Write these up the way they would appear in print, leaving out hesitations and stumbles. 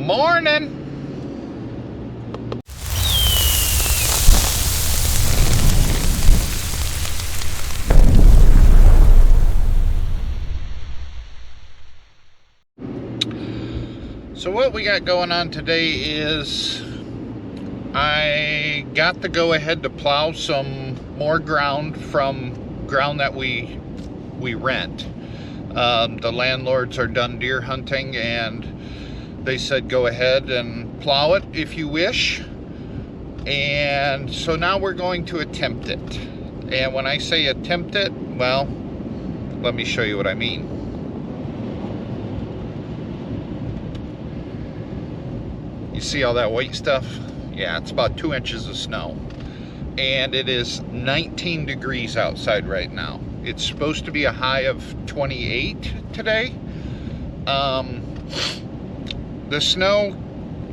Morning. So what we got going on today is I got the go-ahead to plow some more ground from ground that we rent. The landlords are done deer hunting and they said go ahead and plow it if you wish. And so now we're going to attempt it. And when I say attempt it, well, let me show you what I mean. You see all that white stuff? Yeah, it's about 2 inches of snow. And it is 19 degrees outside right now. It's supposed to be a high of 28 today. The snow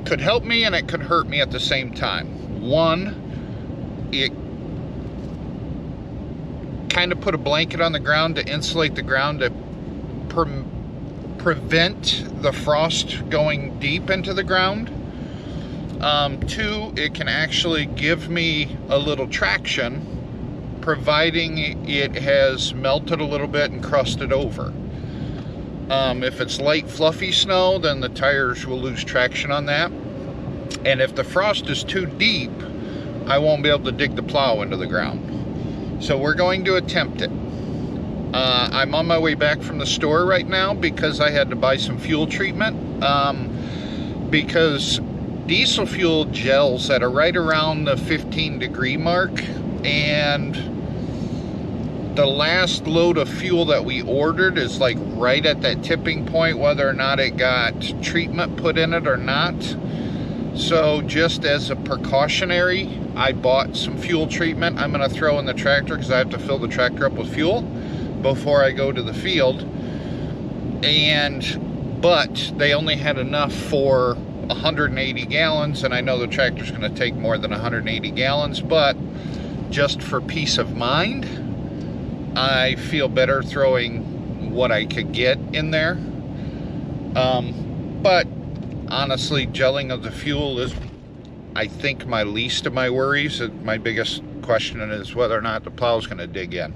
could help me and it could hurt me at the same time. One, it kind of put a blanket on the ground to insulate the ground to prevent the frost going deep into the ground. Two, it can actually give me a little traction, providing it has melted a little bit and crusted over. If it's light, fluffy snow, then the tires will lose traction on that. And if the frost is too deep, I won't be able to dig the plow into the ground. So we're going to attempt it. I'm on my way back from the store right now because I had to buy some fuel treatment. Because diesel fuel gels at right around the 15-degree mark, and the last load of fuel that we ordered is like right at that tipping point, whether or not it got treatment put in it or not. So just as a precautionary, I bought some fuel treatment I'm going to throw in the tractor because I have to fill the tractor up with fuel before I go to the field. But they only had enough for 180 gallons, and I know the tractor's going to take more than 180 gallons, but just for peace of mind, I feel better throwing what I could get in there. But honestly, gelling of the fuel is, I think, my least of my worries. My biggest question is whether or not the plow is going to dig in,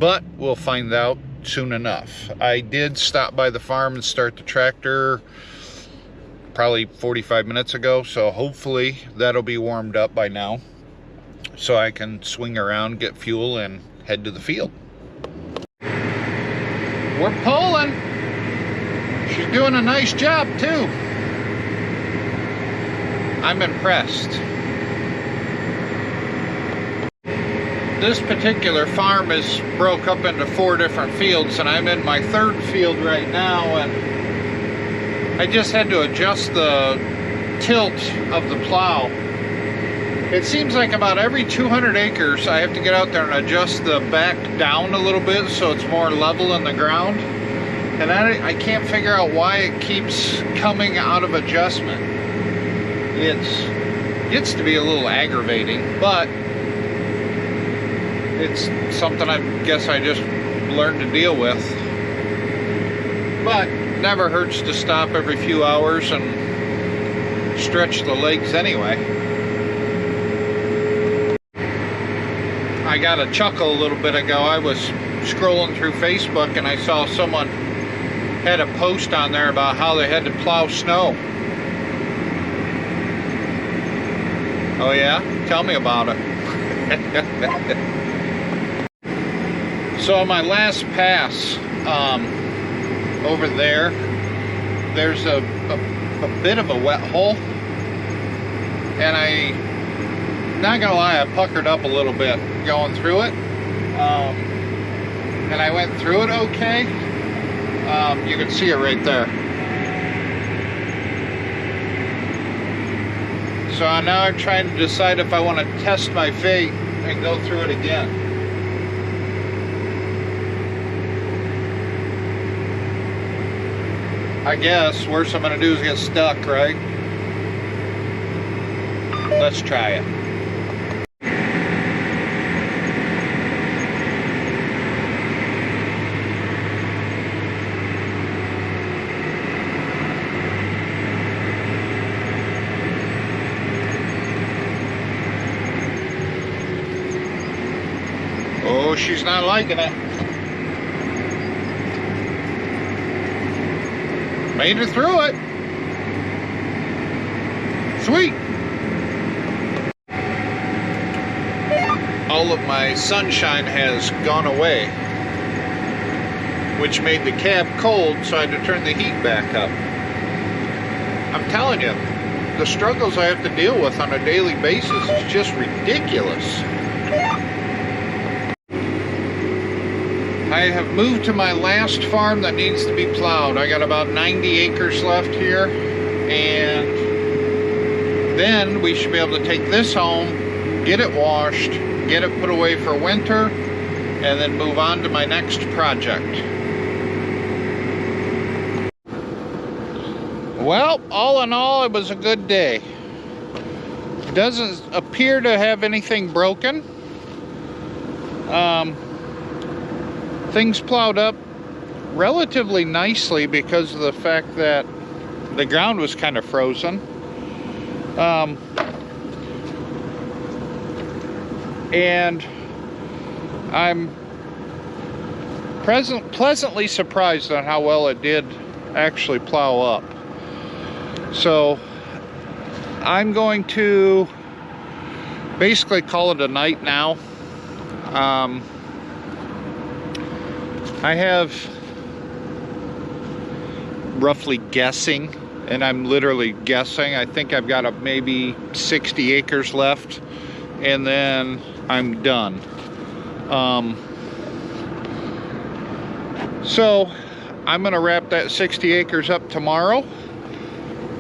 but we'll find out soon enough. I did stop by the farm and start the tractor probably 45 minutes ago, so hopefully that'll be warmed up by now so I can swing around, get fuel, and head to the field. We're pulling. She's doing a nice job too. I'm impressed. This particular farm is broke up into 4 different fields, and I'm in my 3rd field right now, and I just had to adjust the tilt of the plow. It seems like about every 200 acres I have to get out there and adjust the back down a little bit so it's more level in the ground. And I can't figure out why it keeps coming out of adjustment. It gets to be a little aggravating, but it's something I guess I just learned to deal with. But never hurts to stop every few hours and stretch the legs anyway. I got a chuckle a little bit ago. I was scrolling through Facebook and I saw someone had a post on there about how they had to plow snow. Oh yeah? Tell me about it. So on my last pass, over there's a bit of a wet hole, and not gonna lie, I puckered up a little bit going through it, and I went through it okay. You can see it right there. So now I'm trying to decide if I want to test my fate and go through it again. I guess worst I'm gonna do is get stuck, right? Let's try it. she's not liking it. Made it through it. Sweet. All of my sunshine has gone away, which made the cab cold, so I had to turn the heat back up. I'm telling you, the struggles I have to deal with on a daily basis is just ridiculous. I have moved to my last farm that needs to be plowed. I got about 90 acres left here, and then we should be able to take this home, get it washed, get it put away for winter, and then move on to my next project. Well, all in all, it was a good day. It doesn't appear to have anything broken. Things plowed up relatively nicely because of the fact that the ground was kind of frozen. And I'm pleasantly surprised on how well it did actually plow up. So I'm going to basically call it a night now. I have, roughly guessing, and I'm literally guessing, I think I've got maybe 60 acres left, and then I'm done. So I'm gonna wrap that 60 acres up tomorrow.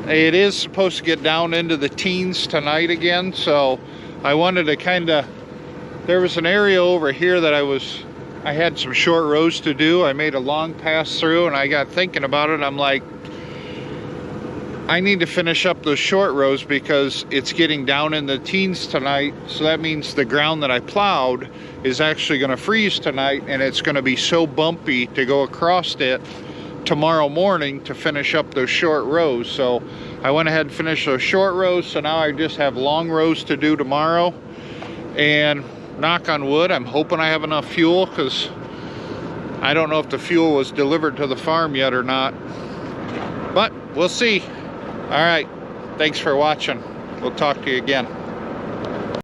It is supposed to get down into the teens tonight again, so I wanted to kind of, there was an area over here that I had some short rows to do. I made a long pass through, and I got thinking about it. I'm like, I need to finish up those short rows because it's getting down in the teens tonight, so that means the ground that I plowed is actually going to freeze tonight, and it's going to be so bumpy to go across it tomorrow morning to finish up those short rows. So I went ahead and finished those short rows, so now I just have long rows to do tomorrow. And knock on wood, I'm hoping I have enough fuel, because I don't know if the fuel was delivered to the farm yet or not, but we'll see. All right, thanks for watching. We'll talk to you again.